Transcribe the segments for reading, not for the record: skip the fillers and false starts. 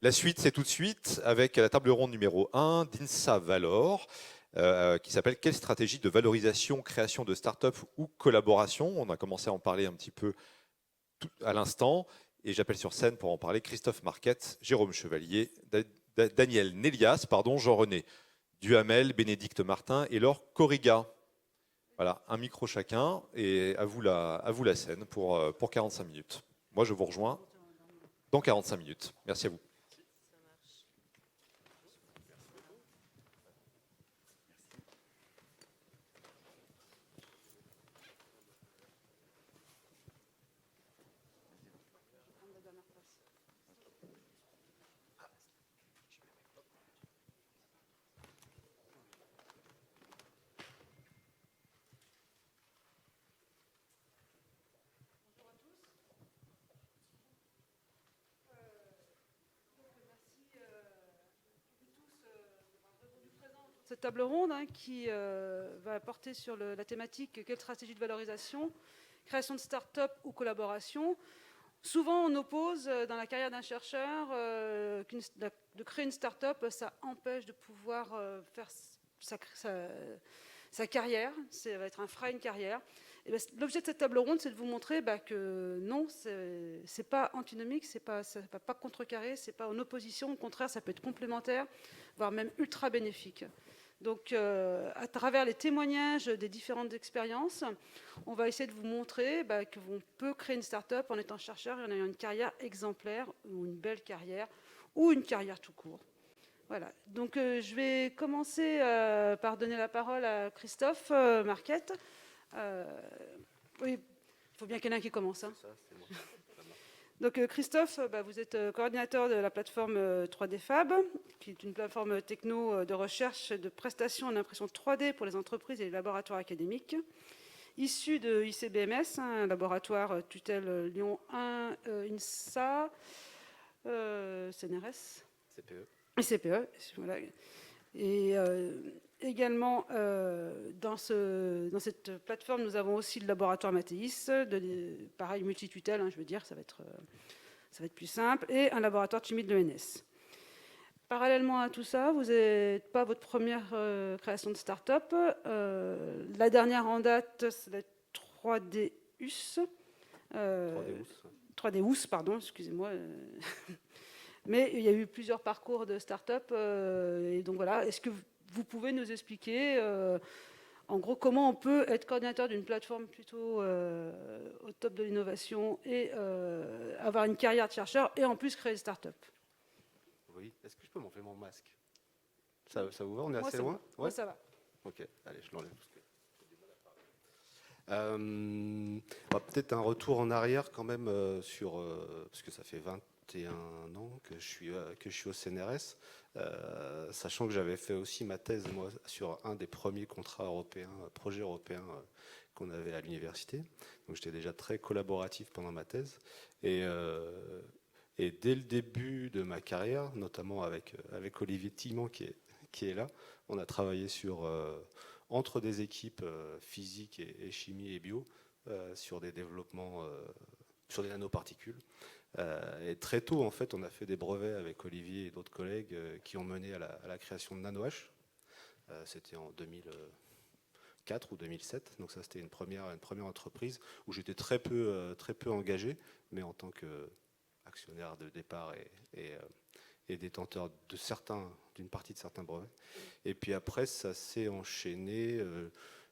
La suite, c'est tout de suite avec la table ronde numéro 1 d'INSA Valor, qui s'appelle Quelle stratégie de valorisation, création de start-up ou collaboration? On a commencé à en parler un petit peu à l'instant, et j'appelle sur scène pour en parler Christophe Marquette, Jérôme Chevalier, Daniel Nélias, Jean-René Duhamel, Bénédicte Martin et Laure Corriga. Voilà, un micro chacun, et à vous la scène pour 45 minutes. Moi, je vous rejoins dans 45 minutes. Merci à vous. Cette table ronde qui va porter sur la thématique quelle stratégie de valorisation, création de start-up ou collaboration. Souvent, on oppose dans la carrière d'un chercheur de créer une start-up, ça empêche de pouvoir faire sa carrière, ça va être un frein à une carrière. L'objet de cette table ronde, c'est de vous montrer que non, c'est pas antinomique, ça ne va pas contrecarrer, c'est pas en opposition, au contraire, ça peut être complémentaire, voire même ultra bénéfique. Donc, à travers les témoignages des différentes expériences, on va essayer de vous montrer qu'on peut créer une start-up en étant chercheur et en ayant une carrière exemplaire, ou une belle carrière, ou une carrière tout court. Voilà. Donc, je vais commencer par donner la parole à Christophe Marquette. Oui, il faut bien qu'il y en ait un qui commence. Hein. Donc Christophe, vous êtes coordinateur de la plateforme 3D Fab, qui est une plateforme techno de recherche de prestations en impression 3D pour les entreprises et les laboratoires académiques. Issu de ICBMS, un laboratoire tutelle Lyon 1, INSA, CNRS, CPE. et CPE. Voilà. Et également, dans cette plateforme, nous avons aussi le laboratoire Mathéis, pareil, multitutelle, je veux dire, ça va être plus simple, et un laboratoire de chimie de l'ENS. Parallèlement à tout ça, vous n'êtes pas votre première création de start-up. La dernière en date, c'est la 3DUS. 3DUS, pardon, excusez-moi. Mais il y a eu plusieurs parcours de start-up. Et donc voilà, est-ce que vous pouvez nous expliquer en gros, comment on peut être coordinateur d'une plateforme plutôt au top de l'innovation et avoir une carrière de chercheur et en plus créer une start-up? Oui, est-ce que je peux m'enlever mon masque? Ça vous va? On est Moi, assez ça va. loin? Moi, ça va. Ok, allez, je l'enlève. Peut-être un retour en arrière quand même parce que ça fait 21 ans que je suis au CNRS, sachant que j'avais fait aussi ma thèse moi sur un des premiers contrats européens, projets européens qu'on avait à l'université. Donc j'étais déjà très collaboratif pendant ma thèse et dès le début de ma carrière, notamment avec Olivier Timon qui est là, on a travaillé entre des équipes physique et chimie et bio sur des développements sur des nanoparticules. Et très tôt, en fait, on a fait des brevets avec Olivier et d'autres collègues qui ont mené à la création de NanoH. C'était en 2004 ou 2007. Donc ça, c'était une première entreprise où j'étais très peu engagé, mais en tant qu'actionnaire de départ et détenteur d'une partie de certains brevets. Et puis après, ça s'est enchaîné.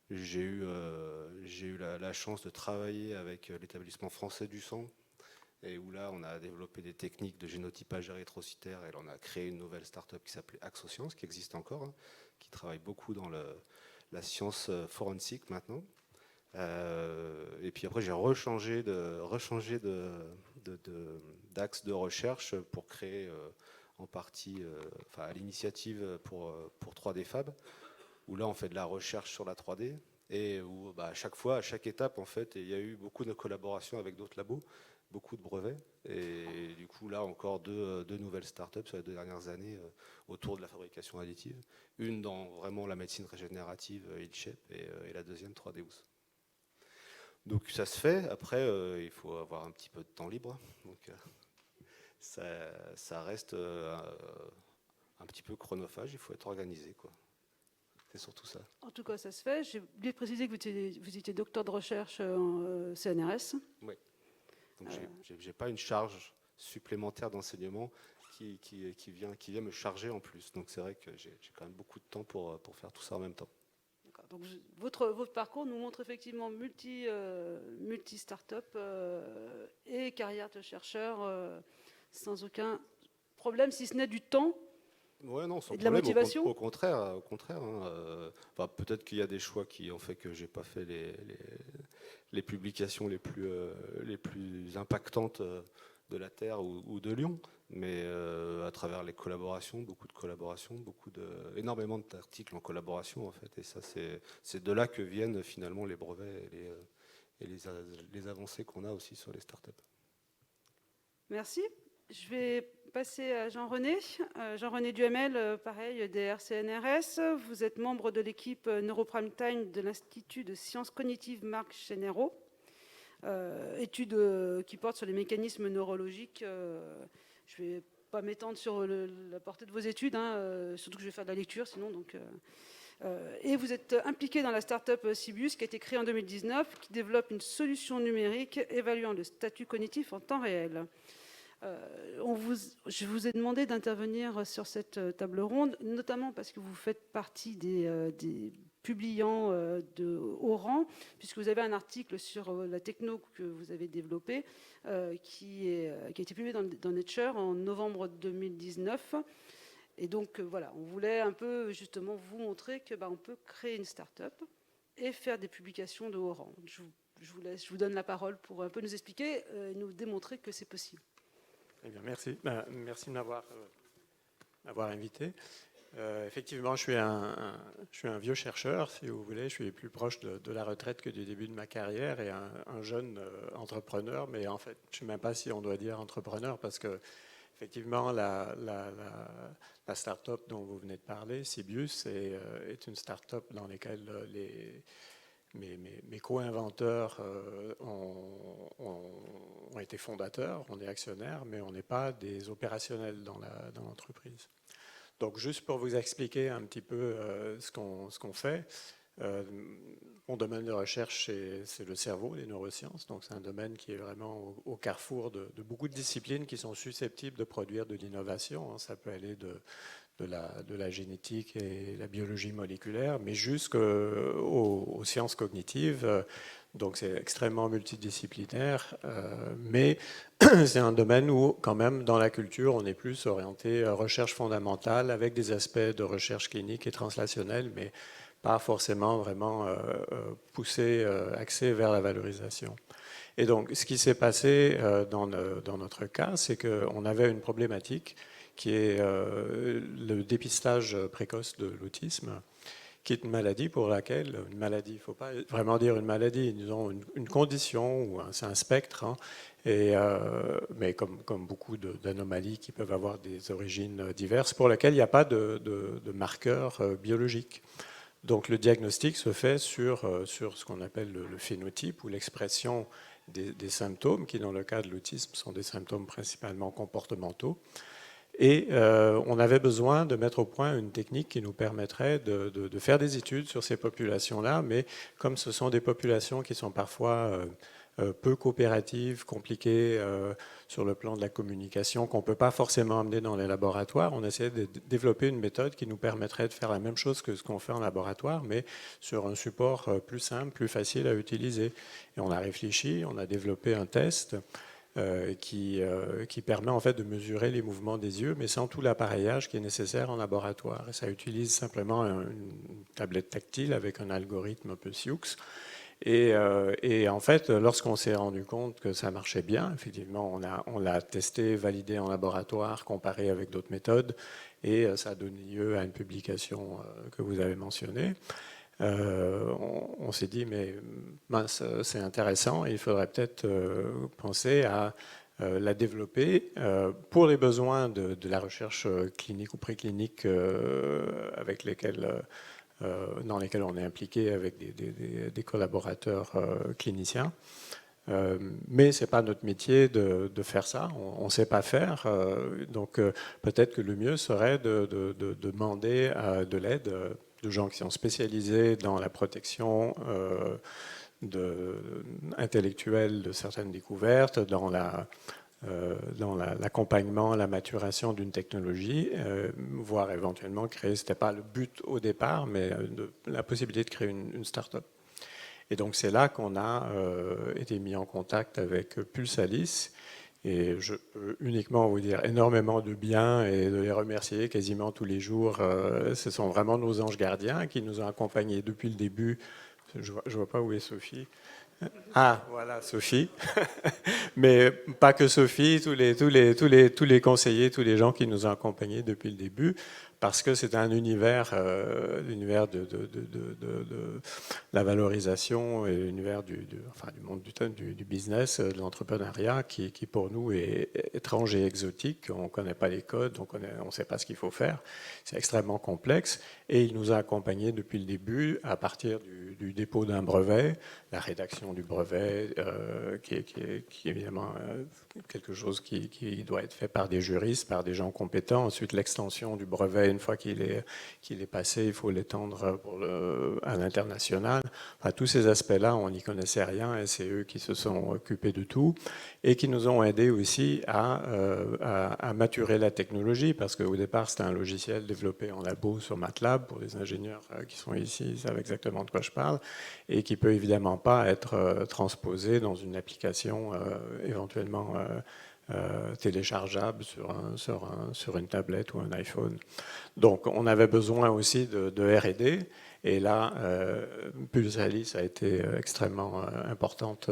J'ai eu la chance de travailler avec l'établissement français du sang, et où là, on a développé des techniques de génotypage érythrocytaire, et là, on a créé une nouvelle start-up qui s'appelait Axoscience, qui existe encore, qui travaille beaucoup dans la science forensique maintenant. Et puis après, j'ai rechangé d'axe de recherche pour créer en partie, à l'initiative pour 3D Fab, où là on fait de la recherche sur la 3D et où à chaque fois, à chaque étape, en fait, il y a eu beaucoup de collaborations avec d'autres labos, beaucoup de brevets, et du coup là encore deux nouvelles startups sur les 2 dernières années autour de la fabrication additive, une dans vraiment la médecine régénérative, InShape, et la deuxième 3Deus. Donc ça se fait. Après, il faut avoir un petit peu de temps libre. Donc ça reste un petit peu chronophage, il faut être organisé, quoi. C'est surtout ça. En tout cas, ça se fait. J'ai oublié de préciser que vous étiez docteur de recherche en CNRS. Oui. Donc j'ai pas une charge supplémentaire d'enseignement qui vient me charger en plus. Donc c'est vrai que j'ai quand même beaucoup de temps pour faire tout ça en même temps. Donc, votre parcours nous montre effectivement multi start-up et carrière de chercheur sans aucun problème, si ce n'est du temps. Ouais, non, sans et de la problème. motivation. Au contraire, hein, enfin, peut-être qu'il y a des choix qui ont fait que j'ai pas fait les publications les plus impactantes de la Terre ou de Lyon, mais à travers les collaborations, beaucoup de collaborations, énormément d'articles en collaboration en fait, et ça c'est de là que viennent finalement les brevets et les avancées qu'on a aussi sur les startups. Merci. Je vais passer à Jean-René. Jean-René Duhamel, pareil, DR CNRS. Vous êtes membre de l'équipe Neuroprime Time de l'Institut de sciences cognitives Marc Généraux. Étude qui porte sur les mécanismes neurologiques. Je ne vais pas m'étendre sur la portée de vos études, surtout que je vais faire de la lecture sinon. Et vous êtes impliqué dans la start-up Cibius qui a été créée en 2019, qui développe une solution numérique évaluant le statut cognitif en temps réel. Je vous ai demandé d'intervenir sur cette table ronde, notamment parce que vous faites partie des publiants de haut rang, puisque vous avez un article sur la techno que vous avez développée, qui a été publié dans Nature en novembre 2019. Et donc voilà, on voulait un peu justement vous montrer que on peut créer une start-up et faire des publications de haut rang. Je vous donne la parole pour un peu nous expliquer et nous démontrer que c'est possible. Eh bien, merci. Merci de m'avoir invité. Effectivement, je suis un vieux chercheur, si vous voulez. Je suis plus proche de la retraite que du début de ma carrière et un jeune entrepreneur. Mais en fait, je ne sais même pas si on doit dire entrepreneur parce que, effectivement, la start-up dont vous venez de parler, Cibius, est une start-up dans laquelle mes co-inventeurs ont été fondateurs, on est actionnaires, mais on n'est pas des opérationnels dans l'entreprise. Donc, juste pour vous expliquer un petit peu ce qu'on fait, mon domaine de recherche, c'est le cerveau, les neurosciences. Donc, c'est un domaine qui est vraiment au carrefour de beaucoup de disciplines qui sont susceptibles de produire de l'innovation. Ça peut aller de la génétique et la biologie moléculaire, mais jusqu'aux sciences cognitives. Donc c'est extrêmement multidisciplinaire, mais c'est un domaine où quand même dans la culture on est plus orienté recherche fondamentale avec des aspects de recherche clinique et translationnelle, mais pas forcément vraiment poussé, axé vers la valorisation. Et donc ce qui s'est passé dans notre cas, c'est qu'on avait une problématique qui est le dépistage précoce de l'autisme, qui est une maladie pour laquelle, une maladie, il ne faut pas vraiment dire une maladie, disons une condition, ou c'est un spectre, mais comme beaucoup d'anomalies qui peuvent avoir des origines diverses, pour laquelle il n'y a pas de marqueurs biologiques. Donc le diagnostic se fait sur ce qu'on appelle le phénotype ou l'expression des symptômes, qui dans le cas de l'autisme sont des symptômes principalement comportementaux. Et on avait besoin de mettre au point une technique qui nous permettrait de faire des études sur ces populations-là, mais comme ce sont des populations qui sont parfois peu coopératives, compliquées sur le plan de la communication, qu'on ne peut pas forcément amener dans les laboratoires, on essayait de développer une méthode qui nous permettrait de faire la même chose que ce qu'on fait en laboratoire, mais sur un support plus simple, plus facile à utiliser. Et on a réfléchi, on a développé un test qui permet en fait de mesurer les mouvements des yeux, mais sans tout l'appareillage qui est nécessaire en laboratoire. Et ça utilise simplement une tablette tactile avec un algorithme un peu Sioux. Et en fait, lorsqu'on s'est rendu compte que ça marchait bien, effectivement, on l'a testé, validé en laboratoire, comparé avec d'autres méthodes, et ça a donné lieu à une publication que vous avez mentionnée. On s'est dit, mais mince, c'est intéressant, il faudrait peut-être penser à la développer pour les besoins de la recherche clinique ou préclinique dans lesquels on est impliqué avec des collaborateurs cliniciens. Mais ce n'est pas notre métier de faire ça, on ne sait pas faire. Donc peut-être que le mieux serait de demander de l'aide de gens qui sont spécialisés dans la protection intellectuelle de certaines découvertes, dans l'accompagnement, la maturation d'une technologie, voire éventuellement créer, ce n'était pas le but au départ, mais la possibilité de créer une start-up. Et donc c'est là qu'on a été mis en contact avec Pulsalis. Et je peux uniquement vous dire énormément de bien et de les remercier quasiment tous les jours. Ce sont vraiment nos anges gardiens qui nous ont accompagnés depuis le début. Je ne vois pas où est Sophie. Ah, voilà, Sophie. Mais pas que Sophie, tous les conseillers, tous les gens qui nous ont accompagnés depuis le début, parce que c'est un univers, l'univers de la valorisation et l'univers du monde du business, de l'entrepreneuriat, qui pour nous est étrange et exotique. On ne connaît pas les codes, on ne sait pas ce qu'il faut faire. C'est extrêmement complexe. Et il nous a accompagnés depuis le début, à partir du dépôt d'un brevet, la rédaction du brevet, qui est évidemment quelque chose qui doit être fait par des juristes, par des gens compétents. Ensuite, l'extension du brevet, une fois qu'il est passé, il faut l'étendre à l'international. Enfin, tous ces aspects-là, on n'y connaissait rien et c'est eux qui se sont occupés de tout et qui nous ont aidés aussi à maturer la technologie, parce qu'au départ, c'était un logiciel développé en labo sur MATLAB. Pour les ingénieurs qui sont ici, ils savent exactement de quoi je parle, et qui peut évidemment pas être transposé dans une application éventuellement téléchargeable sur une tablette ou un iPhone. Donc on avait besoin aussi de R&D, et là, Pulsalis a été extrêmement importante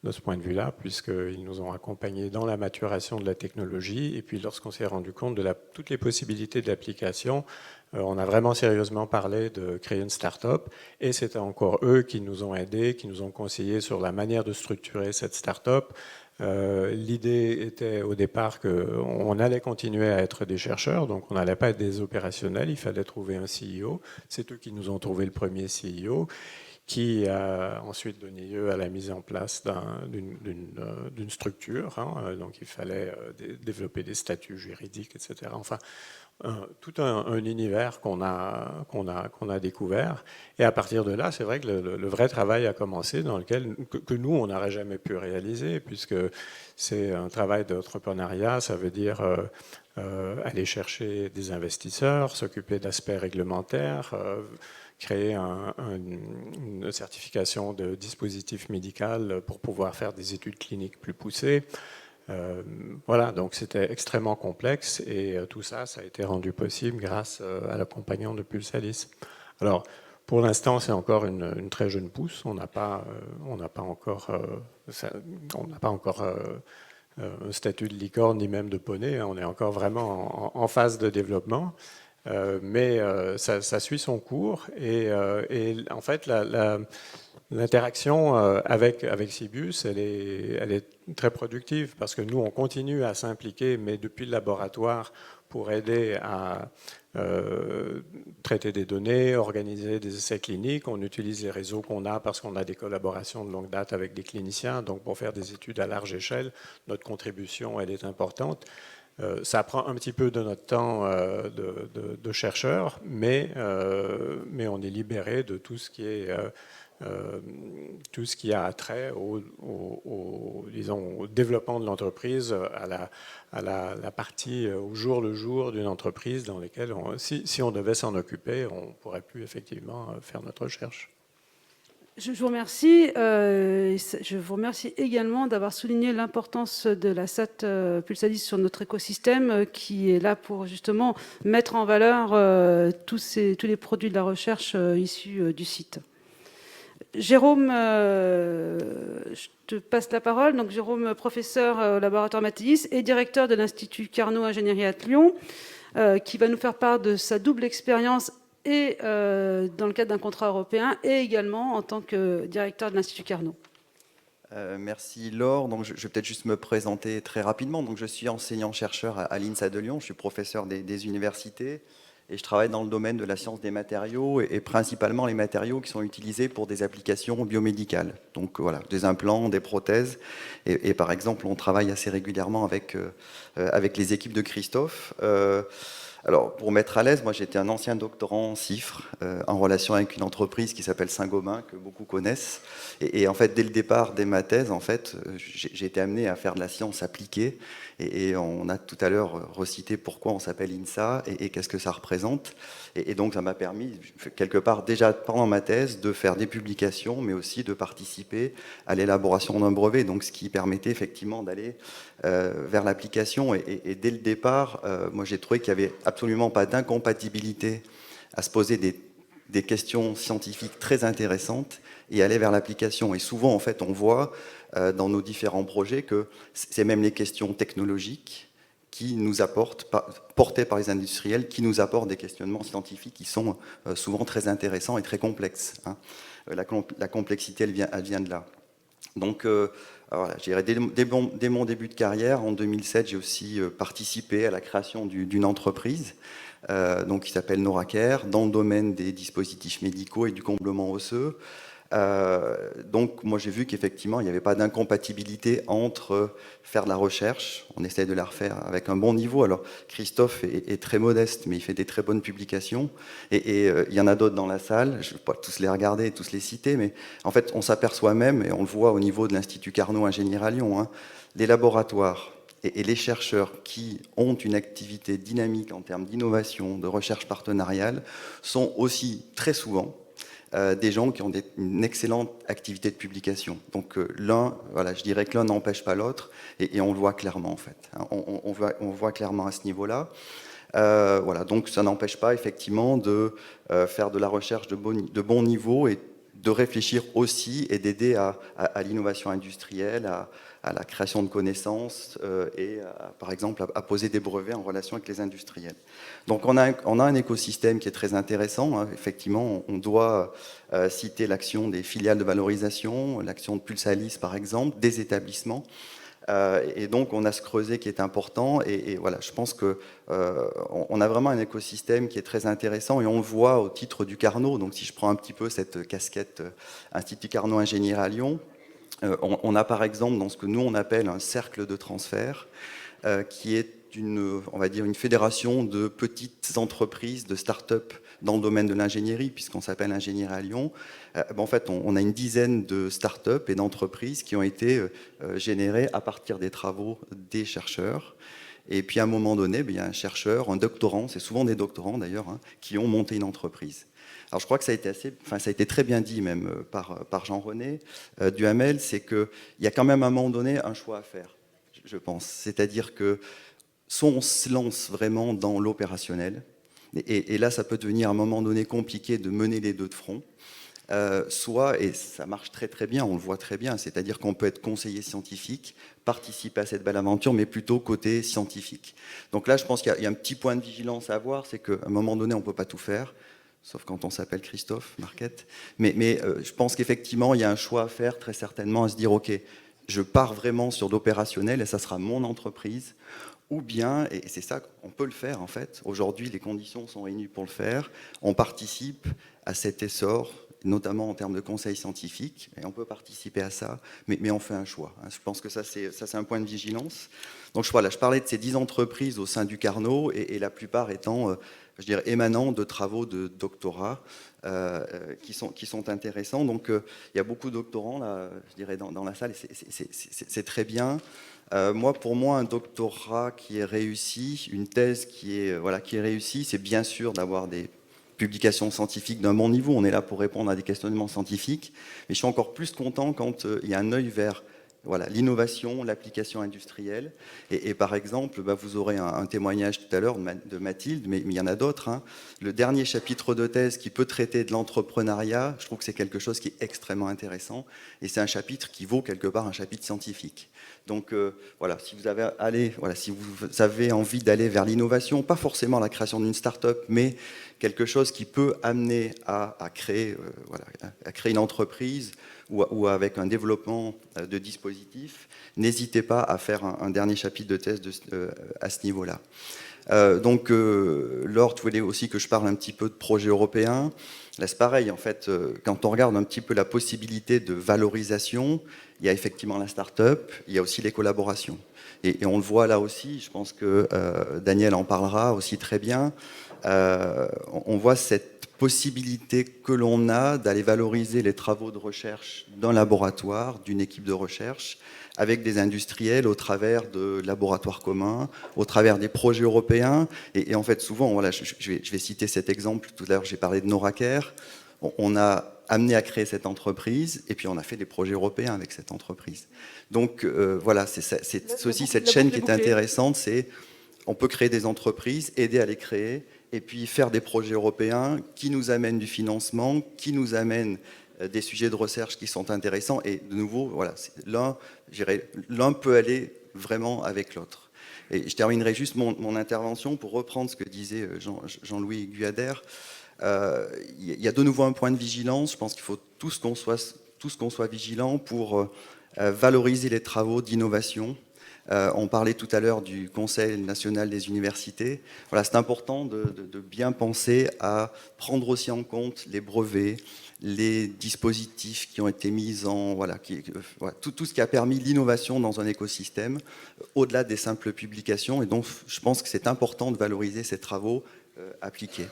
de ce point de vue-là, puisqu'ils nous ont accompagnés dans la maturation de la technologie. Et puis lorsqu'on s'est rendu compte de toutes les possibilités de l'application, on a vraiment sérieusement parlé de créer une start-up. Et c'était encore eux qui nous ont aidés, qui nous ont conseillé sur la manière de structurer cette start-up. L'idée était au départ qu'on allait continuer à être des chercheurs, donc on n'allait pas être des opérationnels, il fallait trouver un CEO. C'est eux qui nous ont trouvé le premier CEO, qui a ensuite donné lieu à la mise en place d'une structure. Donc il fallait développer des statuts juridiques, etc. Enfin, tout un univers qu'on a découvert. Et à partir de là, c'est vrai que le vrai travail a commencé, dans lequel que nous, on n'aurait jamais pu réaliser, puisque c'est un travail d'entrepreneuriat. Ça veut dire aller chercher des investisseurs, s'occuper d'aspects réglementaires, créer une certification de dispositif médical pour pouvoir faire des études cliniques plus poussées. Voilà, donc c'était extrêmement complexe, et tout ça, ça a été rendu possible grâce à l'accompagnement de Pulsalis. Alors, pour l'instant, c'est encore une très jeune pousse. On n'a pas encore un statut de licorne ni même de poney. On est encore vraiment en phase de développement. Mais ça suit son cours, et en fait l'interaction avec Cibus, elle est très productive, parce que nous on continue à s'impliquer, mais depuis le laboratoire, pour aider à traiter des données, organiser des essais cliniques. On utilise les réseaux qu'on a, parce qu'on a des collaborations de longue date avec des cliniciens, donc pour faire des études à large échelle, notre contribution elle est importante. Ça prend un petit peu de notre temps de chercheurs, mais on est libéré de tout ce qui a trait au développement de l'entreprise, à la partie au jour le jour d'une entreprise, dans laquelle si on devait s'en occuper, on ne pourrait plus effectivement faire notre recherche. Je vous remercie. Je vous remercie également d'avoir souligné l'importance de la SAT Pulsalis sur notre écosystème, qui est là pour justement mettre en valeur tous les produits de la recherche issus du site. Jérôme, je te passe la parole. Donc, Jérôme, professeur au laboratoire Matthias et directeur de l'Institut Carnot Ingénierie à Lyon, qui va nous faire part de sa double expérience, et dans le cadre d'un contrat européen, et également en tant que directeur de l'Institut Carnot. Merci Laure. Donc, je vais peut-être juste me présenter très rapidement. Donc, je suis enseignant-chercheur à l'INSA de Lyon. Je suis professeur des universités. et je travaille dans le domaine de la science des matériaux et principalement les matériaux qui sont utilisés pour des applications biomédicales. Donc voilà, des implants, des prothèses. Et par exemple, on travaille assez régulièrement avec les équipes de Christophe. Alors, pour mettre à l'aise, moi j'étais un ancien doctorant en CIFRE, en relation avec une entreprise qui s'appelle Saint-Gobain, que beaucoup connaissent. Et en fait, dès le départ, dès ma thèse, en fait, j'ai été amené à faire de la science appliquée. Et on a tout à l'heure recité pourquoi on s'appelle INSA et qu'est-ce que ça représente. Et donc, ça m'a permis, quelque part, déjà pendant ma thèse, de faire des publications, mais aussi de participer à l'élaboration d'un brevet. Donc, ce qui permettait effectivement d'aller vers l'application. Et dès le départ, moi, j'ai trouvé qu'il n'y avait absolument pas d'incompatibilité à se poser des questions scientifiques très intéressantes et aller vers l'application. Et souvent, en fait, on voit dans nos différents projets que c'est même les questions technologiques qui nous apportent, portées par les industriels, qui nous apportent des questionnements scientifiques qui sont souvent très intéressants et très complexes. Hein. La complexité, elle vient de là. Donc, voilà, je dirais, dès mon début de carrière, en 2007, j'ai aussi participé à la création d'une entreprise donc, qui s'appelle Noracare, dans le domaine des dispositifs médicaux et du comblement osseux. Donc, moi, j'ai vu qu'effectivement, il n'y avait pas d'incompatibilité entre faire de la recherche, on essaie de la refaire avec un bon niveau. Alors, Christophe est très modeste, mais il fait des très bonnes publications. Et il y en a d'autres dans la salle, je ne vais pas tous les regarder et tous les citer, mais en fait, on s'aperçoit même, et on le voit au niveau de l'Institut Carnot Ingénierie à Lyon, hein, les laboratoires et les chercheurs qui ont une activité dynamique en termes d'innovation, de recherche partenariale, sont aussi très souvent des gens qui ont une excellente activité de publication. Donc voilà, je dirais que l'un n'empêche pas l'autre, et on le voit clairement en fait. Hein, on voit clairement à ce niveau-là. Voilà, donc ça n'empêche pas effectivement de faire de la recherche de bon niveau et de réfléchir aussi et d'aider à l'innovation industrielle, à la création de connaissances et par exemple à poser des brevets en relation avec les industriels. Donc on a un écosystème qui est très intéressant. Hein. Effectivement, on doit citer l'action des filiales de valorisation, l'action de Pulsalis par exemple, des établissements. Et donc on a ce creuset qui est important et voilà, je pense que on a vraiment un écosystème qui est très intéressant et on le voit au titre du Carnot. Donc si je prends un petit peu cette casquette Institut Carnot Ingénierie à Lyon, on a par exemple dans ce que nous on appelle un cercle de transfert qui est on va dire une fédération de petites entreprises, de start-up dans le domaine de l'ingénierie, puisqu'on s'appelle Ingénierie à Lyon. En fait, on a une dizaine de start-up et d'entreprises qui ont été générées à partir des travaux des chercheurs. Et puis à un moment donné, il y a un chercheur, un doctorant, c'est souvent des doctorants d'ailleurs, hein, qui ont monté une entreprise. Alors je crois que ça a été très bien dit même par Jean-René Duhamel, c'est qu'il y a quand même à un moment donné un choix à faire, je pense. C'est-à-dire que soit on se lance vraiment dans l'opérationnel, et là ça peut devenir à un moment donné compliqué de mener les deux de front, soit, et ça marche très très bien, on le voit très bien, c'est-à-dire qu'on peut être conseiller scientifique, participer à cette belle aventure, mais plutôt côté scientifique. Donc là je pense qu'il y a un petit point de vigilance à avoir, c'est qu'à un moment donné on ne peut pas tout faire, sauf quand on s'appelle Christophe Marquette, mais je pense qu'effectivement il y a un choix à faire très certainement, à se dire ok, je pars vraiment sur l'opérationnel et ça sera mon entreprise, ou bien, et c'est ça, on peut le faire en fait, aujourd'hui les conditions sont réunies pour le faire, on participe à cet essor, notamment en termes de conseil scientifique, et on peut participer à ça, mais on fait un choix. Je pense que ça c'est un point de vigilance. Donc voilà, je parlais de ces 10 entreprises au sein du Carnot, et la plupart étant, je dirais, émanant de travaux de doctorat qui sont intéressants. Donc il y a beaucoup de doctorants, là, je dirais, dans la salle, et c'est très bien. Pour moi, un doctorat qui est réussi, une thèse qui est réussie, c'est bien sûr d'avoir des publications scientifiques d'un bon niveau. On est là pour répondre à des questionnements scientifiques. Mais je suis encore plus content quand il y a un œil vers l'innovation, l'application industrielle. Et par exemple, vous aurez un témoignage tout à l'heure de Mathilde, mais il y en a d'autres. Hein. Le dernier chapitre de thèse qui peut traiter de l'entrepreneuriat, je trouve que c'est quelque chose qui est extrêmement intéressant. Et c'est un chapitre qui vaut quelque part un chapitre scientifique. Donc si vous avez envie d'aller vers l'innovation, pas forcément la création d'une start-up, mais quelque chose qui peut amener à créer une entreprise ou avec un développement de dispositifs, n'hésitez pas à faire un dernier chapitre de thèse à ce niveau-là. Laure, tu voulais aussi que je parle un petit peu de projets européens. Là, c'est pareil, en fait, quand on regarde un petit peu la possibilité de valorisation, il y a effectivement la start-up, il y a aussi les collaborations. Et on le voit là aussi, je pense que Daniel en parlera aussi très bien. On voit cette possibilité que l'on a d'aller valoriser les travaux de recherche d'un laboratoire, d'une équipe de recherche, avec des industriels au travers de laboratoires communs, au travers des projets européens. Et en fait, souvent, voilà, je vais citer cet exemple. Tout à l'heure, j'ai parlé de Noraker. On a amené à créer cette entreprise, et puis on a fait des projets européens avec cette entreprise. Donc voilà, c'est aussi cette chaîne qui est intéressante, c'est on peut créer des entreprises, aider à les créer, et puis faire des projets européens qui nous amènent du financement, qui nous amènent des sujets de recherche qui sont intéressants. Et de nouveau, voilà, l'un peut aller vraiment avec l'autre. Et je terminerai juste mon intervention pour reprendre ce que disait Jean-Louis Guyader. Il y a de nouveau un point de vigilance. Je pense qu'il faut tous qu'on soit vigilants pour valoriser les travaux d'innovation. On parlait tout à l'heure du Conseil national des universités. Voilà, c'est important de bien penser à prendre aussi en compte les brevets, les dispositifs qui ont été mis en... Voilà, tout ce qui a permis l'innovation dans un écosystème, au-delà des simples publications. Et donc, je pense que c'est important de valoriser ces travaux appliqués.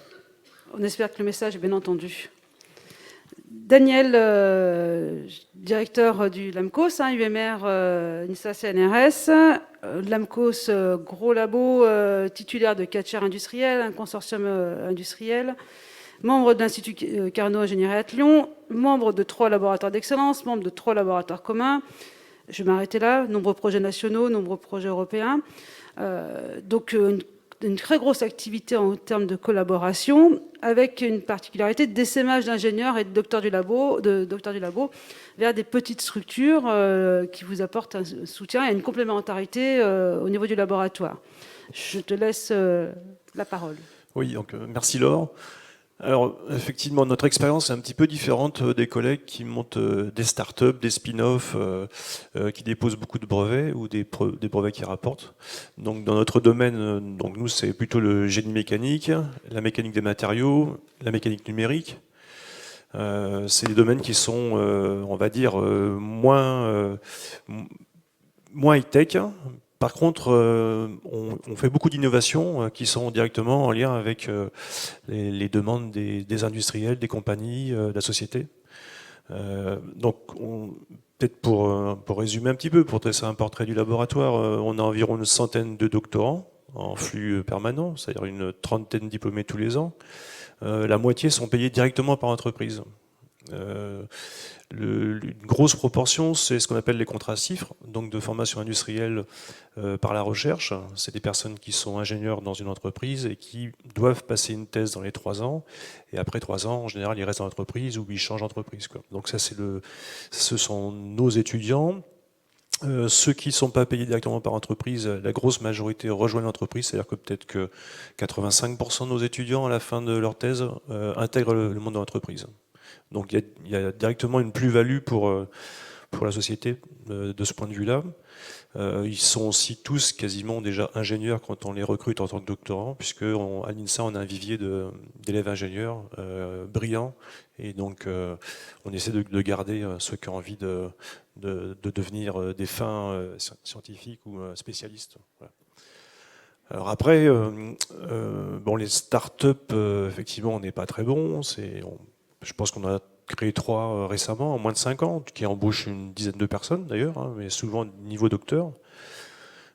On espère que le message est bien entendu. Daniel, directeur du LAMCOS, UMR, NISA, CNRS. LAMCOS, gros labo, titulaire de 4 chaires industrielles, un consortium industriel, membre de l'Institut Carnot Ingénierie à Lyon, membre de 3 laboratoires d'excellence, membre de 3 laboratoires communs. Je vais m'arrêter là. Nombreux projets nationaux, nombreux projets européens. Donc, une très grosse activité en termes de collaboration, avec une particularité d'essaimage d'ingénieurs et de docteurs du labo vers des petites structures qui vous apportent un soutien et une complémentarité au niveau du laboratoire. Je te laisse la parole. Oui, donc merci Laure. Alors, effectivement, notre expérience est un petit peu différente des collègues qui montent des startups, des spin-offs, qui déposent beaucoup de brevets ou des brevets qui rapportent. Donc, dans notre domaine, donc nous, c'est plutôt le génie mécanique, la mécanique des matériaux, la mécanique numérique. C'est des domaines qui sont, on va dire, moins high-tech. Par contre, on fait beaucoup d'innovations qui sont directement en lien avec les demandes des industriels, des compagnies, de la société. Donc, peut-être pour résumer un petit peu, pour dresser un portrait du laboratoire, on a environ une centaine de doctorants en flux permanent, c'est-à-dire une trentaine de diplômés tous les ans. La moitié sont payés directement par l'entreprise. Une grosse proportion, c'est ce qu'on appelle les contrats CIFRE, donc de formation industrielle par la recherche. C'est des personnes qui sont ingénieurs dans une entreprise et qui doivent passer une thèse dans les 3 ans. Et après 3 ans, en général, ils restent dans l'entreprise ou ils changent d'entreprise. Donc ça, ce sont nos étudiants. Ceux qui ne sont pas payés directement par l'entreprise, la grosse majorité rejoignent l'entreprise, c'est-à-dire que peut-être que 85% de nos étudiants, à la fin de leur thèse, intègrent le monde de l'entreprise. Donc il y a directement une plus-value pour la société de ce point de vue-là. Ils sont aussi tous quasiment déjà ingénieurs quand on les recrute en tant que doctorants, puisque à l'INSA, on a un vivier d'élèves ingénieurs brillants. Et donc, on essaie de garder ceux qui ont envie de devenir des fins scientifiques ou spécialistes. Voilà. Alors après, bon, les startups, effectivement, on n'est pas très bon. Je pense qu'on a créé 3 récemment, en moins de 5 ans, qui embauchent une dizaine de personnes d'ailleurs, mais souvent niveau docteur.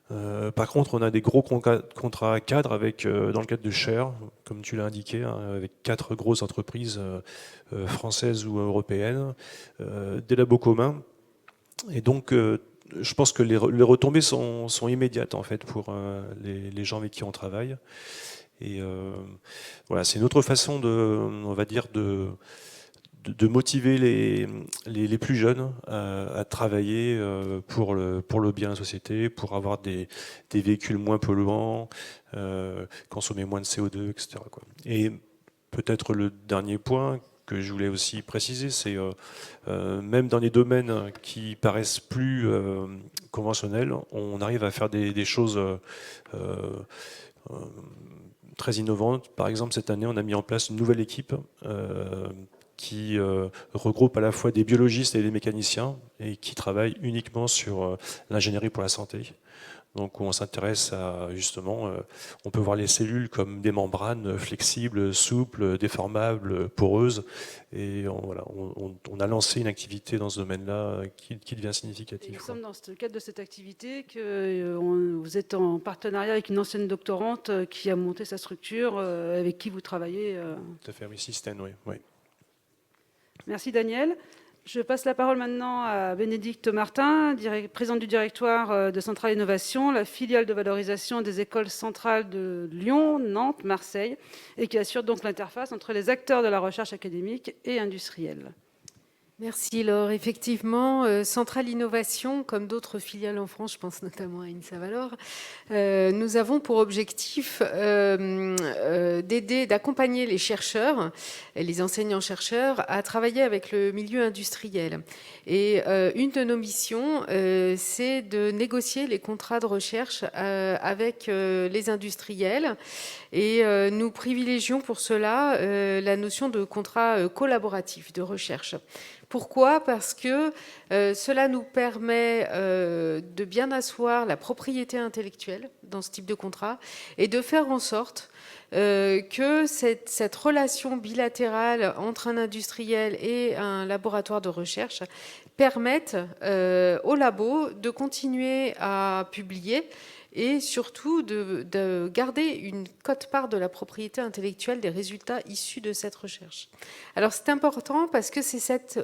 Par contre, on a des gros contrats cadres avec, dans le cadre de Share, comme tu l'as indiqué, avec 4 grosses entreprises françaises ou européennes, des labos communs. Et donc, je pense que les retombées sont immédiates en fait pour les gens avec qui on travaille. Et voilà, c'est une autre façon on va dire, de motiver les plus jeunes à travailler pour le bien de la société, pour avoir des véhicules moins polluants, consommer moins de CO2, etc. Et peut-être le dernier point que je voulais aussi préciser, c'est même dans les domaines qui paraissent plus conventionnels, on arrive à faire des choses très innovantes. Par exemple, cette année, on a mis en place une nouvelle équipe qui regroupe à la fois des biologistes et des mécaniciens et qui travaille uniquement sur l'ingénierie pour la santé. Donc on s'intéresse à, justement, on peut voir les cellules comme des membranes flexibles, souples, déformables, poreuses. Et on a lancé une activité dans ce domaine-là qui devient significative. Il me semble dans le cadre de cette activité que vous êtes en partenariat avec une ancienne doctorante qui a monté sa structure, avec qui vous travaillez. Tout à fait, oui, Système, oui. Merci Daniel. Je passe la parole maintenant à Bénédicte Martin, présidente du directoire de Centrale Innovation, la filiale de valorisation des écoles centrales de Lyon, Nantes, Marseille, et qui assure donc l'interface entre les acteurs de la recherche académique et industrielle. Merci Laure. Effectivement, Centrale Innovation, comme d'autres filiales en France, je pense notamment à INSA Valor, nous avons pour objectif d'accompagner les chercheurs et les enseignants-chercheurs à travailler avec le milieu industriel. Et une de nos missions, c'est de négocier les contrats de recherche avec les industriels. Et nous privilégions pour cela la notion de contrat collaboratif de recherche. Pourquoi ? Parce que cela nous permet de bien asseoir la propriété intellectuelle dans ce type de contrat et de faire en sorte que cette relation bilatérale entre un industriel et un laboratoire de recherche permette au labo de continuer à publier et surtout de garder une quote-part de la propriété intellectuelle des résultats issus de cette recherche. Alors c'est important parce que c'est cette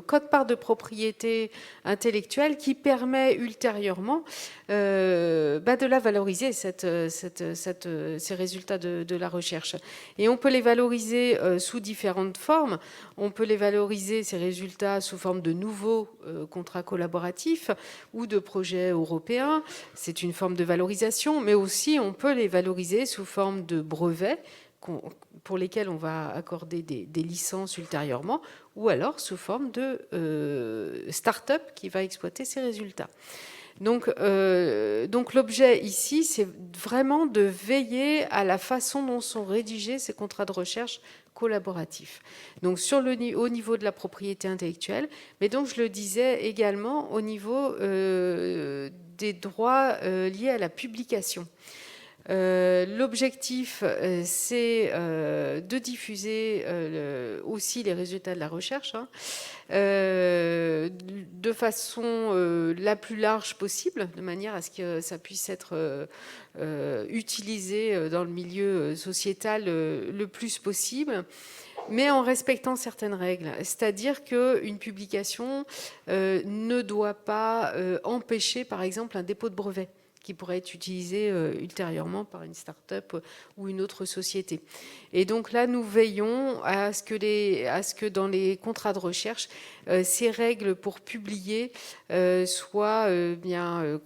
quote-part de propriété intellectuelle qui permet ultérieurement de la valoriser, ces résultats de la recherche. Et on peut les valoriser sous différentes formes. On peut les valoriser, ces résultats, sous forme de nouveaux contrats collaboratifs ou de projets européens. C'est une forme de valorisation, mais aussi on peut les valoriser sous forme de brevets pour lesquels on va accorder des licences ultérieurement, ou alors sous forme de start-up qui va exploiter ces résultats. Donc l'objet ici, c'est vraiment de veiller à la façon dont sont rédigés ces contrats de recherche collaboratifs. Donc au niveau de la propriété intellectuelle, mais donc je le disais également au niveau des droits liés à la publication. L'objectif, c'est de diffuser aussi les résultats de la recherche de façon la plus large possible, de manière à ce que ça puisse être utilisé dans le milieu sociétal le plus possible, mais en respectant certaines règles. C'est-à-dire qu'une publication ne doit pas empêcher, par exemple, un dépôt de brevet qui pourrait être utilisé ultérieurement par une start-up ou une autre société. Et donc là, nous veillons à ce que dans les contrats de recherche, ces règles pour publier soient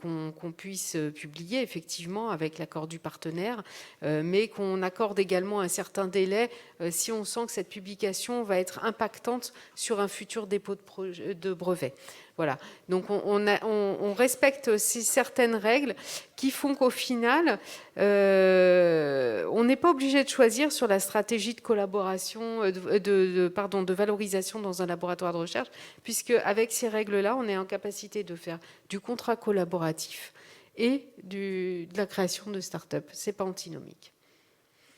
qu'on puisse publier effectivement avec l'accord du partenaire, mais qu'on accorde également un certain délai si on sent que cette publication va être impactante sur un futur dépôt de brevet. Voilà. Donc on respecte certaines règles qui font qu'au final, on n'est pas obligé de choisir sur la stratégie de collaboration, de valorisation dans un laboratoire de recherche, puisque avec ces règles-là, on est en capacité de faire du contrat collaboratif et de la création de start-up. C'est pas antinomique.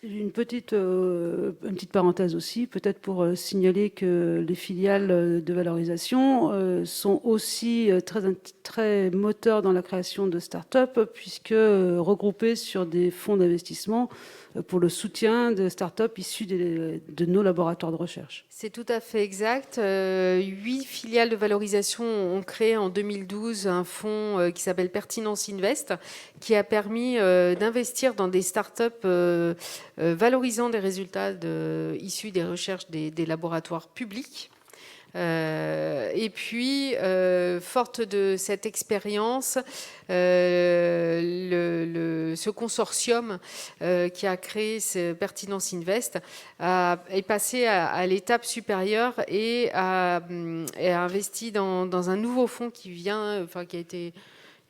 Une petite parenthèse aussi, peut-être pour signaler que les filiales de valorisation sont aussi très moteurs dans la création de start-up, puisque regroupées sur des fonds d'investissement pour le soutien de start-up issues de nos laboratoires de recherche. C'est tout à fait exact. 8 filiales de valorisation ont créé en 2012 un fonds qui s'appelle Pertinence Invest, qui a permis d'investir dans des start-up valorisant des résultats issus des recherches des laboratoires publics. Et puis, forte de cette expérience, ce consortium qui a créé ce Pertinence Invest est passé à l'étape supérieure et a investi dans un nouveau fonds qui a été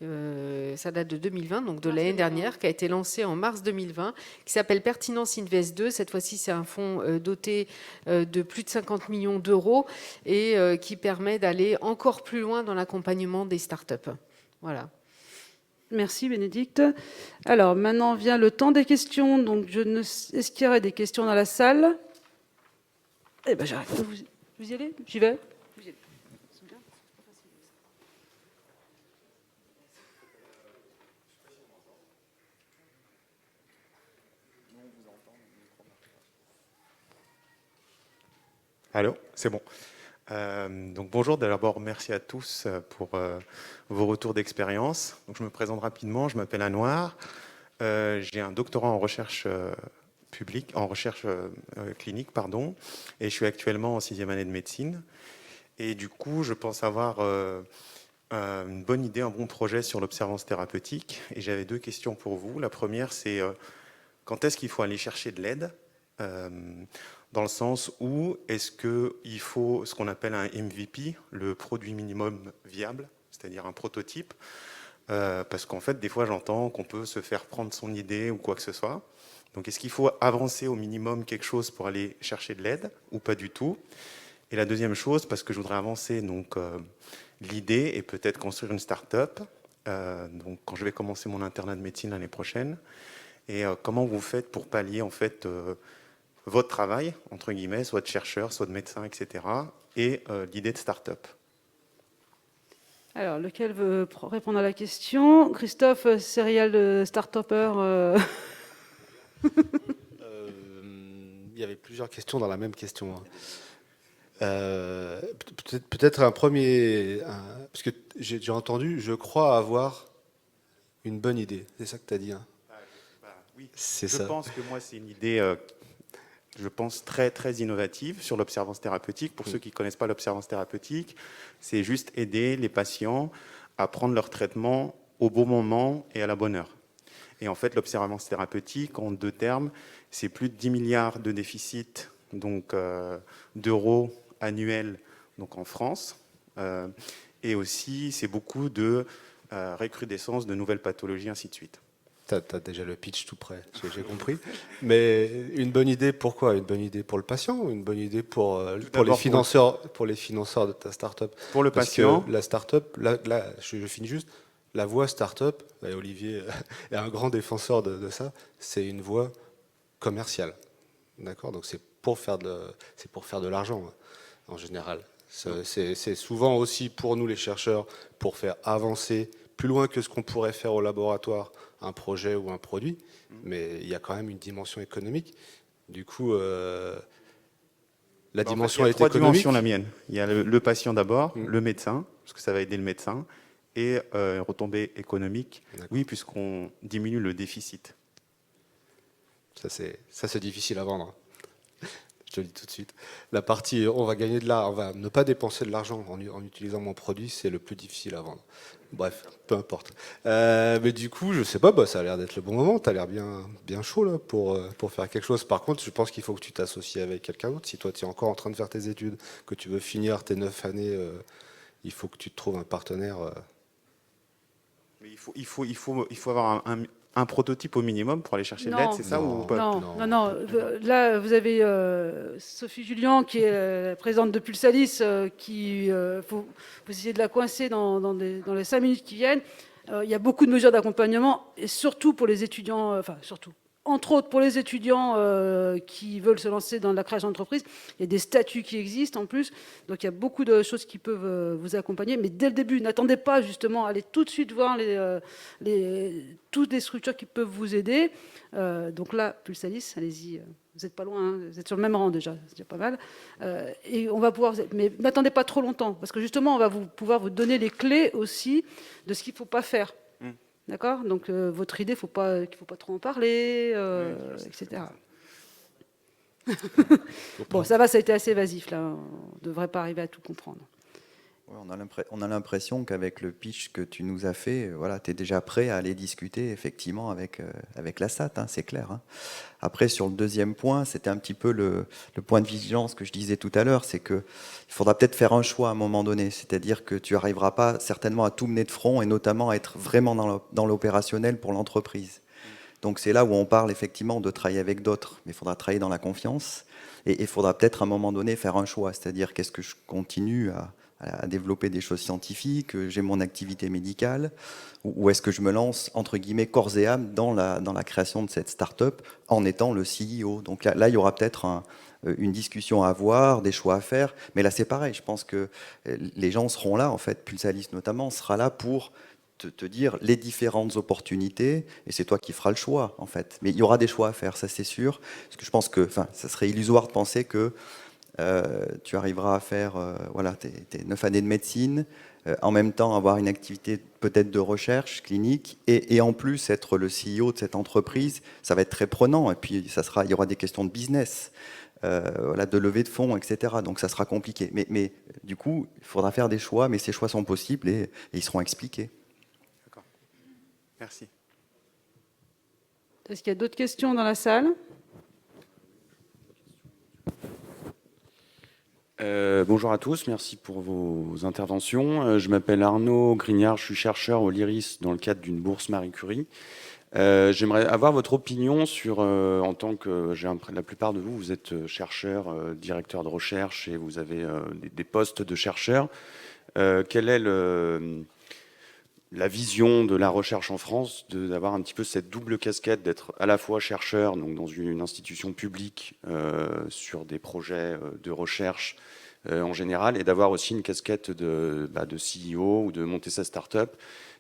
Ça date de 2020, donc de l'année dernière, qui a été lancé en mars 2020, qui s'appelle Pertinence Invest 2. Cette fois-ci, c'est un fonds doté de plus de 50 millions d'euros et qui permet d'aller encore plus loin dans l'accompagnement des startups. Voilà. Merci Bénédicte. Alors maintenant vient le temps des questions. Donc est-ce qu'il y aurait des questions dans la salle? Eh ben j'arrête. Vous y allez? J'y vais. Allô, c'est bon. Donc bonjour, d'abord merci à tous pour vos retours d'expérience. Donc je me présente rapidement, je m'appelle Anouar, j'ai un doctorat en recherche publique, en recherche clinique, pardon, et je suis actuellement en 6e année de médecine. Et du coup, je pense avoir une bonne idée, un bon projet sur l'observance thérapeutique. Et j'avais 2 questions pour vous. La première, c'est quand est-ce qu'il faut aller chercher de l'aide, dans le sens où est-ce qu'il faut ce qu'on appelle un MVP, le produit minimum viable, c'est-à-dire un prototype, parce qu'en fait, des fois, j'entends qu'on peut se faire prendre son idée ou quoi que ce soit. Donc, est-ce qu'il faut avancer au minimum quelque chose pour aller chercher de l'aide ou pas du tout? Et la deuxième chose, parce que je voudrais avancer donc l'idée et peut-être construire une start-up, donc quand je vais commencer mon internat de médecine l'année prochaine, et comment vous faites pour pallier en fait votre travail, entre guillemets, soit de chercheur, soit de médecin, etc., et l'idée de start-up. Alors, lequel veut répondre à la question? Christophe, serial start-upper. Il y avait plusieurs questions dans la même question. Peut-être un premier... parce que j'ai entendu, je crois avoir une bonne idée. C'est ça que tu as dit, hein? Oui, c'est je ça. pense que moi, c'est une idée... je pense très, très innovative sur l'observance thérapeutique. Pour ceux qui ne connaissent pas l'observance thérapeutique, c'est juste aider les patients à prendre leur traitement au bon moment et à la bonne heure. Et en fait, l'observance thérapeutique, en 2 termes, c'est plus de 10 milliards de déficit donc, d'euros annuels donc, en France. Et aussi, c'est beaucoup de recrudescence de nouvelles pathologies, ainsi de suite. T'as déjà le pitch tout prêt, j'ai compris. Mais une bonne idée, pourquoi? Une bonne idée pour le patient ou une bonne idée pour les financeurs de ta start-up? Pour le patient. Parce que la start-up, là, je finis juste, la voie start-up, et Olivier est un grand défenseur de ça, c'est une voie commerciale. D'accord? Donc c'est pour faire de l'argent, en général. C'est souvent aussi pour nous les chercheurs, pour faire avancer plus loin que ce qu'on pourrait faire au laboratoire, un projet ou un produit, mais il y a quand même une dimension économique. Du coup, la dimension il y a 3 économique. dimensions, la mienne. Il y a le patient d'abord, le médecin, parce que ça va aider le médecin, et retombée économique, oui, puisqu'on diminue le déficit. Ça, c'est difficile à vendre. Je te le dis tout de suite. La partie, on va gagner de l'argent, on va ne pas dépenser de l'argent en utilisant mon produit, c'est le plus difficile à vendre. Bref, peu importe. Mais du coup, je sais pas, ça a l'air d'être le bon moment. Tu as l'air bien chaud là, pour faire quelque chose. Par contre, je pense qu'il faut que tu t'associes avec quelqu'un d'autre. Si toi, tu es encore en train de faire tes études, que tu veux finir tes 9 années, il faut que tu te trouves un partenaire. Mais il faut avoir un prototype au minimum pour aller chercher de l'aide, c'est ça ou pas? Non. Là, vous avez Sophie Julien, qui est présidente de Pulsalis, qui faut essayer de la coincer dans les 5 minutes qui viennent. Il y a beaucoup de mesures d'accompagnement, et surtout pour les étudiants, entre autres pour les étudiants qui veulent se lancer dans la création d'entreprise. Il y a des statuts qui existent en plus, donc il y a beaucoup de choses qui peuvent vous accompagner, mais dès le début, n'attendez pas justement à aller tout de suite voir toutes les structures qui peuvent vous aider. Donc là, Pulsalis, allez-y, vous n'êtes pas loin, hein, vous êtes sur le même rang déjà, c'est déjà pas mal. Et on va pouvoir, mais n'attendez pas trop longtemps, parce que justement, on va pouvoir vous donner les clés aussi de ce qu'il ne faut pas faire. D'accord? Donc, votre idée, qu'il ne faut pas trop en parler, etc. Bon, ça va, ça a été assez évasif, là. On ne devrait pas arriver à tout comprendre. Ouais, on a l'impression qu'avec le pitch que tu nous as fait, voilà, tu es déjà prêt à aller discuter effectivement avec la SAT, hein, c'est clair. Hein. Après, sur le deuxième point, c'était un petit peu le point de vigilance que je disais tout à l'heure, c'est qu'il faudra peut-être faire un choix à un moment donné, c'est-à-dire que tu n'arriveras pas certainement à tout mener de front et notamment à être vraiment dans l'opérationnel pour l'entreprise. Donc c'est là où on parle effectivement de travailler avec d'autres, mais il faudra travailler dans la confiance et il faudra peut-être à un moment donné faire un choix, c'est-à-dire qu'est-ce que je continue à développer des choses scientifiques, j'ai mon activité médicale, ou est-ce que je me lance, entre guillemets, corps et âme dans la création de cette start-up en étant le CEO. Donc là, il y aura peut-être une discussion à avoir, des choix à faire, mais là c'est pareil, je pense que les gens seront là, en fait, Pulsalis notamment, sera là pour te dire les différentes opportunités, et c'est toi qui feras le choix, en fait. Mais il y aura des choix à faire, ça c'est sûr, parce que je pense que, enfin, ça serait illusoire de penser que tu arriveras à faire voilà, tes 9 années de médecine, en même temps avoir une activité peut-être de recherche clinique, et en plus être le CEO de cette entreprise, ça va être très prenant, et puis il y aura des questions de business, voilà, de levée de fonds, etc. Donc ça sera compliqué. Mais du coup, il faudra faire des choix, mais ces choix sont possibles et ils seront expliqués. D'accord. Merci. Est-ce qu'il y a d'autres questions dans la salle? Bonjour à tous, merci pour vos interventions. Je m'appelle Arnaud Grignard, je suis chercheur au LIRIS dans le cadre d'une bourse Marie Curie. J'aimerais avoir votre opinion sur, en tant que, la plupart de vous, vous êtes chercheur, directeur de recherche et vous avez des postes de chercheur. Quelle est la vision de la recherche en France, d'avoir un petit peu cette double casquette, d'être à la fois chercheur, donc dans une institution publique sur des projets de recherche en général, et d'avoir aussi une casquette de CEO ou de monter sa start-up.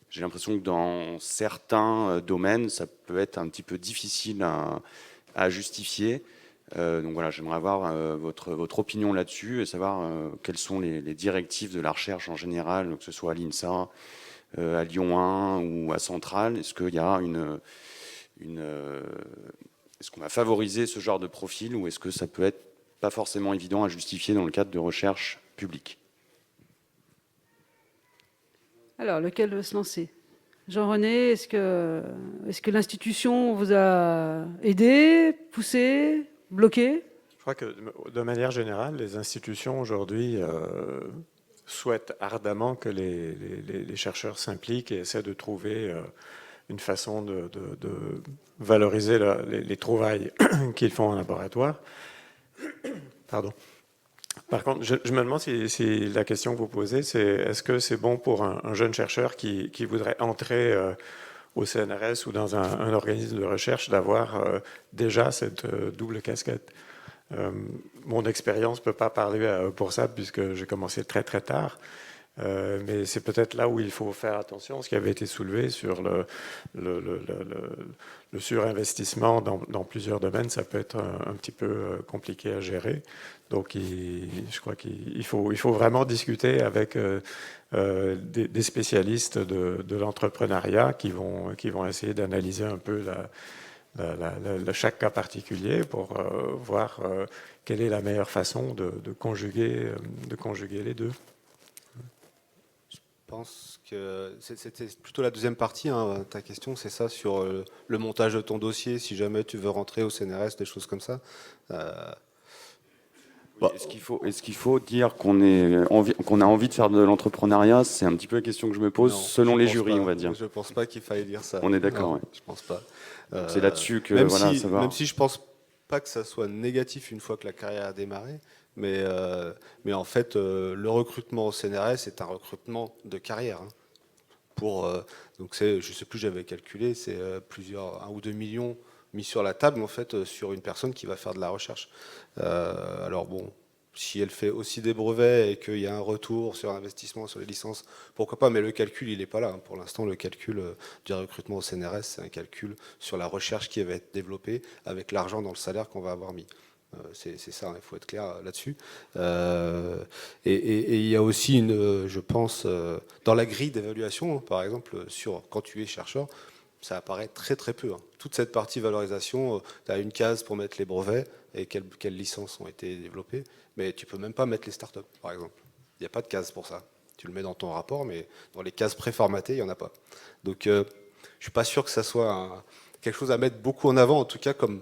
J'ai l'impression que dans certains domaines, ça peut être un petit peu difficile à justifier. Donc voilà, j'aimerais avoir votre opinion là-dessus et savoir quelles sont les directives de la recherche en général, que ce soit à l'INSA, à Lyon 1 ou à Centrale. Est-ce qu'il y a est-ce qu'on va favoriser ce genre de profil ou est-ce que ça peut être pas forcément évident à justifier dans le cadre de recherche publique? Alors, lequel veut se lancer? Jean-René, est-ce que l'institution vous a aidé, poussé, bloqué? Je crois que de manière générale, les institutions aujourd'hui souhaitent ardemment que les chercheurs s'impliquent et essaient de trouver une façon de valoriser les trouvailles qu'ils font en laboratoire. Pardon. Par contre, je me demande si la question que vous posez, c'est est-ce que c'est bon pour un jeune chercheur qui voudrait entrer au CNRS ou dans un organisme de recherche d'avoir déjà cette double casquette? Mon expérience ne peut pas parler pour ça puisque j'ai commencé très très tard. Mais c'est peut-être là où il faut faire attention, ce qui avait été soulevé sur le surinvestissement dans plusieurs domaines, ça peut être un petit peu compliqué à gérer. Donc je crois qu'il faut vraiment discuter avec des spécialistes de l'entrepreneuriat qui vont essayer d'analyser un peu chaque cas particulier pour voir quelle est la meilleure façon de conjuguer les deux. Je pense que c'était plutôt la deuxième partie, hein, ta question, c'est ça, sur le montage de ton dossier, si jamais tu veux rentrer au CNRS, des choses comme ça. Oui, est-ce qu'il faut dire qu'on a envie de faire de l'entrepreneuriat? C'est un petit peu la question que je me pose, non, selon les jurys, on va dire. Je ne pense pas qu'il fallait dire ça. On est d'accord, oui. Je ne pense pas. C'est là-dessus que, même voilà, si, savoir. Même si je ne pense pas que ça soit négatif une fois que la carrière a démarré, mais en fait, le recrutement au CNRS est un recrutement de carrière. Hein, donc je ne sais plus, j'avais calculé, c'est 1 ou 2 millions mis sur la table en fait sur une personne qui va faire de la recherche. Alors bon, si elle fait aussi des brevets et qu'il y a un retour sur investissement sur les licences, pourquoi pas, mais le calcul il n'est pas là. Hein. Pour l'instant, le calcul du recrutement au CNRS, c'est un calcul sur la recherche qui va être développée avec l'argent dans le salaire qu'on va avoir mis. C'est ça, il faut être clair là-dessus. Et il y a aussi, je pense, dans la grille d'évaluation, par exemple, quand tu es chercheur, ça apparaît très très peu. Hein. Toute cette partie valorisation, tu as une case pour mettre les brevets et quelles licences ont été développées, mais tu ne peux même pas mettre les startups, par exemple. Il n'y a pas de case pour ça. tu le mets dans ton rapport, mais dans les cases préformatées, il n'y en a pas. Donc, je ne suis pas sûr que ça soit quelque chose à mettre beaucoup en avant, en tout cas comme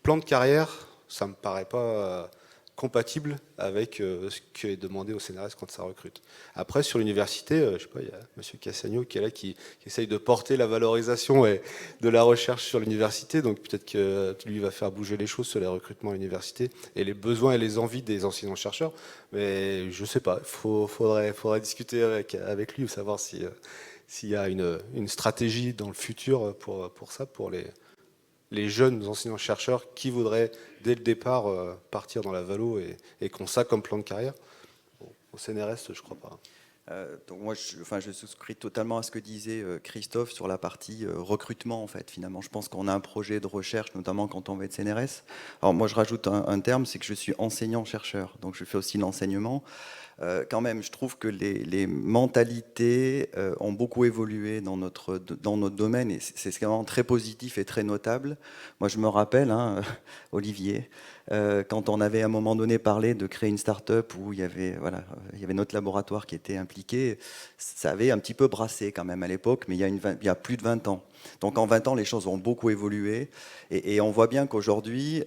plan de carrière, ça ne me paraît pas compatible avec ce qui est demandé au CNRS quand ça recrute. Après, sur l'université, je sais pas, il y a M. Cassagno qui est là, qui essaye de porter la valorisation et de la recherche sur l'université, donc peut-être que lui va faire bouger les choses sur les recrutements à l'université et les besoins et les envies des enseignants-chercheurs, mais je ne sais pas, il faudrait discuter avec lui, savoir s'il y a une stratégie dans le futur pour ça, pour les jeunes enseignants-chercheurs qui voudraient, dès le départ, partir dans la valo et qu'on ça comme plan de carrière. Bon, au CNRS, je ne crois pas. Donc moi, je souscris totalement à ce que disait Christophe sur la partie recrutement, en fait. Finalement, je pense qu'on a un projet de recherche, notamment quand on va être CNRS. Alors moi, je rajoute un terme, c'est que je suis enseignant-chercheur, donc je fais aussi l'enseignement. Quand même, je trouve que les mentalités ont beaucoup évolué dans notre domaine, et c'est vraiment très positif et très notable. Moi, je me rappelle, Olivier, quand on avait à un moment donné parlé de créer une start-up où il y avait notre laboratoire qui était impliqué, ça avait un petit peu brassé quand même à l'époque, mais il y a plus de 20 ans. Donc en 20 ans, les choses ont beaucoup évolué, et on voit bien qu'aujourd'hui,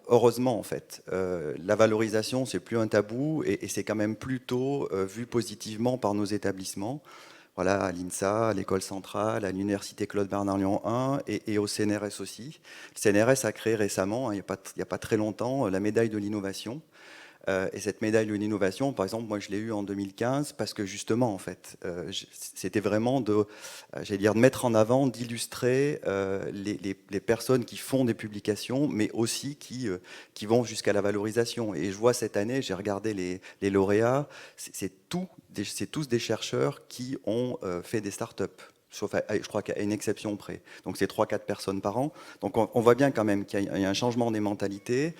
heureusement en fait, la valorisation, c'est plus un tabou, et c'est quand même plutôt vu positivement par nos établissements. Voilà, à l'INSA, à l'École centrale, à l'Université Claude Bernard Lyon 1 et au CNRS aussi. Le CNRS a créé récemment, il n'y a pas très longtemps, la médaille de l'innovation. Et cette médaille de l'innovation, par exemple, moi je l'ai eue en 2015 parce que justement, en fait, c'était vraiment de mettre en avant, d'illustrer les personnes qui font des publications, mais aussi qui vont jusqu'à la valorisation. Et je vois cette année, j'ai regardé les lauréats, c'est tous des chercheurs qui ont fait des startups. Sauf, je crois qu'à une exception près. Donc c'est 3-4 personnes par an. Donc on voit bien quand même qu'il y a un changement des mentalités.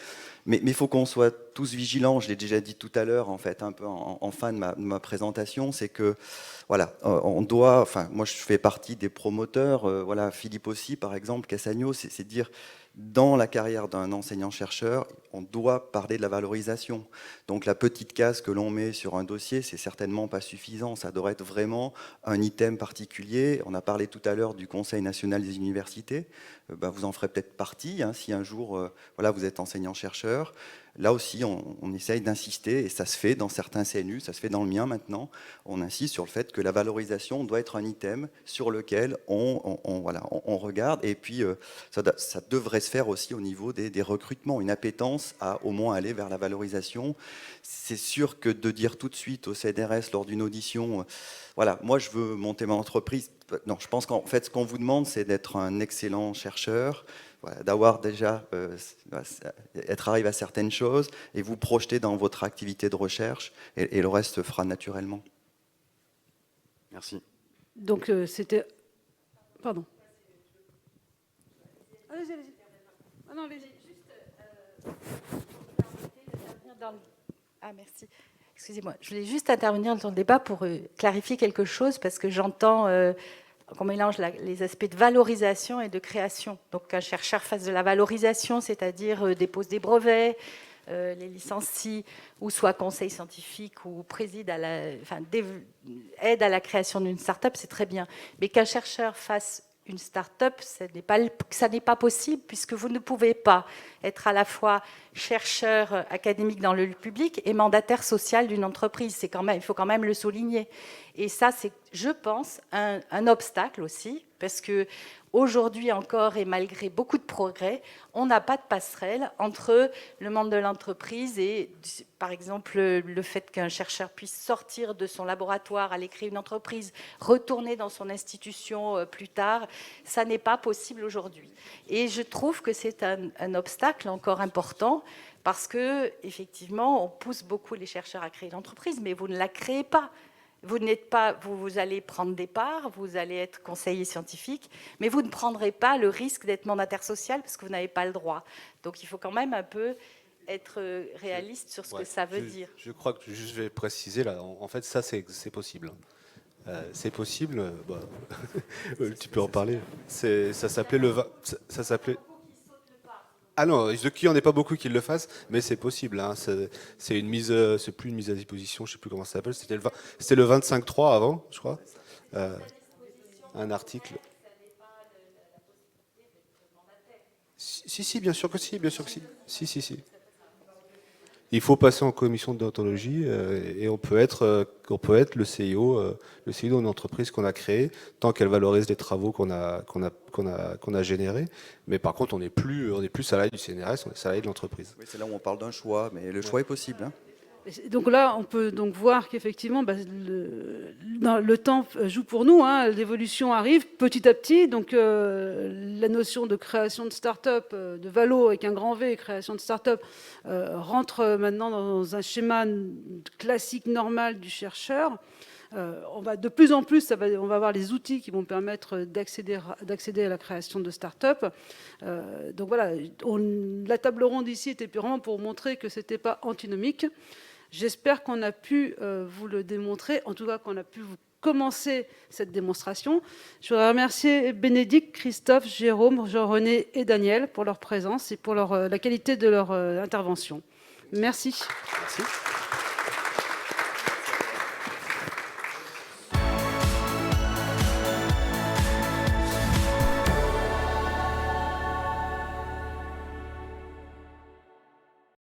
Mais il faut qu'on soit tous vigilants. Je l'ai déjà dit tout à l'heure, en fait, un peu en fin de ma présentation, c'est que voilà, on doit. Enfin, moi, je fais partie des promoteurs. Voilà, Philippe aussi, par exemple, Cassagno, c'est dire. Dans la carrière d'un enseignant-chercheur, on doit parler de la valorisation. Donc la petite case que l'on met sur un dossier, c'est certainement pas suffisant. Ça devrait être vraiment un item particulier. On a parlé tout à l'heure du Conseil national des universités. Vous en ferez peut-être partie, si un jour vous êtes enseignant-chercheur. Là aussi, on essaye d'insister, et ça se fait dans certains CNU, ça se fait dans le mien maintenant. On insiste sur le fait que la valorisation doit être un item sur lequel on regarde. Et puis, ça devrait se faire aussi au niveau des recrutements, une appétence à au moins aller vers la valorisation. C'est sûr que de dire tout de suite au CNRS lors d'une audition, voilà, moi je veux monter mon entreprise. Non, je pense qu'en fait, ce qu'on vous demande, c'est d'être un excellent chercheur, voilà, d'avoir déjà être arrivé à certaines choses et vous projeter dans votre activité de recherche, et le reste se fera naturellement. Merci. Donc c'était... Pardon. Allez-y. Ah non, allez-y. Ah, merci. Excusez-moi, je voulais juste intervenir dans le débat pour clarifier quelque chose, parce que j'entends qu'on mélange les aspects de valorisation et de création. Donc qu'un chercheur fasse de la valorisation, c'est-à-dire dépose des brevets, les licencie, ou soit conseil scientifique, ou préside aide à la création d'une start-up, c'est très bien. Mais qu'un chercheur fasse une start-up, ça n'est pas possible, puisque vous ne pouvez pas être à la fois chercheur académique dans le public et mandataire social d'une entreprise. Il faut quand même le souligner. Et ça, c'est, je pense, un obstacle aussi, parce que aujourd'hui encore, et malgré beaucoup de progrès, on n'a pas de passerelle entre le monde de l'entreprise et, par exemple, le fait qu'un chercheur puisse sortir de son laboratoire, aller créer une entreprise, retourner dans son institution plus tard. Ça n'est pas possible aujourd'hui. Et je trouve que c'est un obstacle encore important, parce que effectivement, on pousse beaucoup les chercheurs à créer l'entreprise, mais vous ne la créez pas. Vous allez prendre des parts, vous allez être conseiller scientifique, mais vous ne prendrez pas le risque d'être mandataire social parce que vous n'avez pas le droit. Donc il faut quand même un peu être réaliste sur ce que ça veut dire. Je crois que je vais préciser là. En fait, ça c'est possible. C'est possible. Tu peux en parler. Ça s'appelait Ah non, de qui on n'est pas beaucoup qui le fassent, mais c'est possible. Hein. C'est une mise, c'est plus une mise à disposition, je sais plus comment ça s'appelle. C'était le 25.3 avant, je crois. Un article. Si, bien sûr que si, bien sûr que si. Si. Il faut passer en commission de déontologie et on peut être le CIO d'une entreprise qu'on a créée tant qu'elle valorise les travaux qu'on a générés. Mais par contre, on n'est plus salarié du CNRS, on est salarié de l'entreprise. Oui, c'est là où on parle d'un choix, mais le choix est possible. Hein. Donc là, on peut donc voir qu'effectivement, le temps joue pour nous. Hein, l'évolution arrive petit à petit. Donc la notion de création de start-up, de Valo avec un grand V, création de start-up, rentre maintenant dans un schéma classique normal du chercheur. On va de plus en plus, on va avoir les outils qui vont permettre d'accéder à la création de start-up. Donc voilà, la table ronde ici était vraiment pour montrer que c'était pas antinomique. J'espère qu'on a pu vous le démontrer, en tout cas qu'on a pu vous commencer cette démonstration. Je voudrais remercier Bénédicte, Christophe, Jérôme, Jean-René et Daniel pour leur présence et pour la qualité de leur intervention. Merci. Merci.